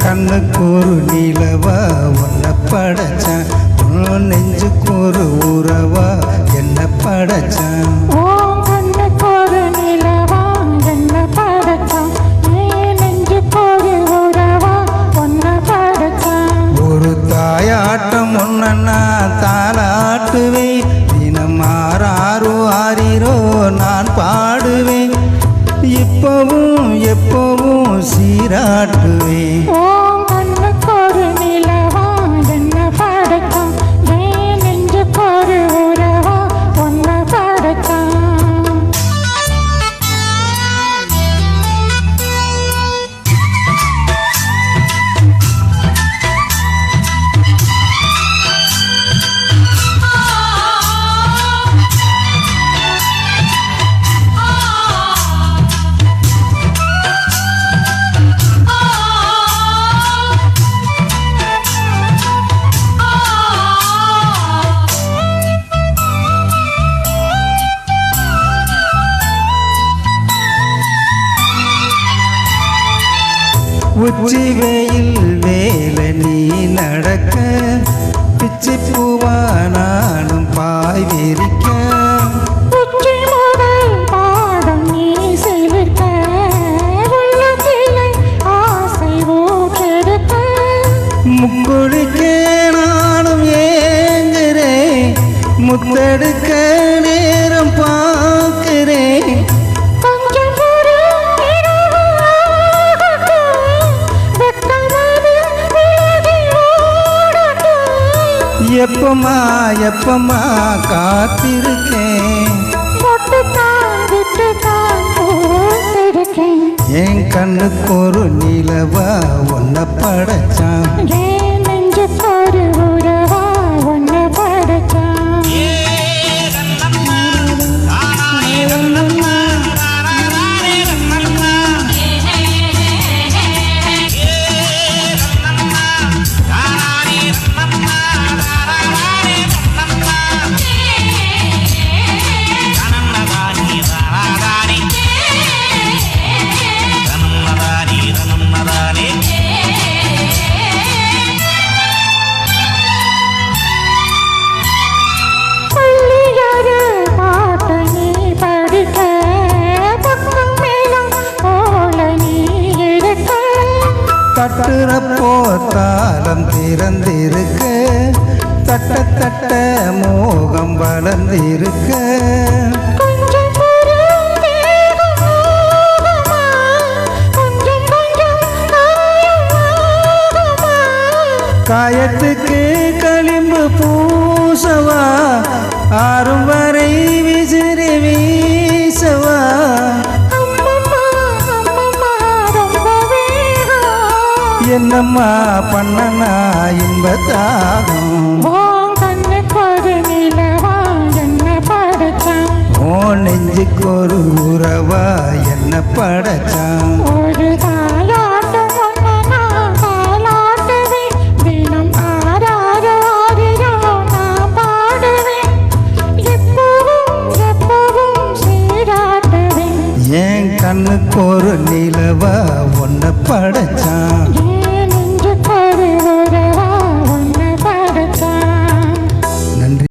கண்ணுக்கு ஒரு நிலவா உன்னை படைச்சான், உன் நெஞ்சுக்கு ஒரு உறவா என்ன படைச்சான். கண்ணுக்கு ஒரு நிலவா என்ன படைச்சான், நெஞ்சுக்கு ஒரு உறவா உன்னை படைச்சான். ஒரு தாயாட்டம் ஒன்ன நான் தாலாட்டுவேன், தினம் ஆறாரோ ஆறிரோ நான் பாடுவேன், இப்பவும் எப்பவும் சீராட்டுவேன். கண்ணுக்கு ஒரு நிலவா என்ன படைச்சான், நெஞ்சுக்கு ஒரு உறவா உன்னை படைச்சான். உச்சி வெயில் வேலை நீ நடக்க, பிச்சி பூவா நானும் பாய் விரிக்க, உச்சி முதல் பாடம் நீ சிலிர்க்க, உள்ளத்திலே ஆசை ஊற்றெடுக்க, முக்குளிக்க நானும் ஏங்குறேன், முத்தெடுக்க நேரம் பார்க்கிறேன். எப்பமா எப்பமா காத்திருக்கேன், என் கண்ணுக்கு ஒரு நிலவா உன்னை படைச்சான், நெஞ்சுக்கு ஒரு உறவா உன்னை படைச்சான். தட்டுறப்போ தாளம் திறந்திருக்க, தட்ட தட்ட மோகம் வளர்ந்திருக்க, காயத்துக்கு களிம்பு பூசவா, ஆறும் வரை விசிறி வீசவா, என்னம்மா பண்ணனா இன்பத்தாகும். கண்ணுக்கு ஒரு நிலவா என்ன படைச்சான், நெஞ்சுக்கு ஒரு உறவா என்ன படைச்சான். ஒரு தாலாட்டம் ஒன்று நான் தாலாட்டுவேன், தினம் ஆறாரோ ஆறிரோ நான் பாடுவேன், எப்பவும் எப்பவும் சீராட்டுவேன். என் கண்ணுக்கு ஒரு நிலவா உன்னை படைச்சான்.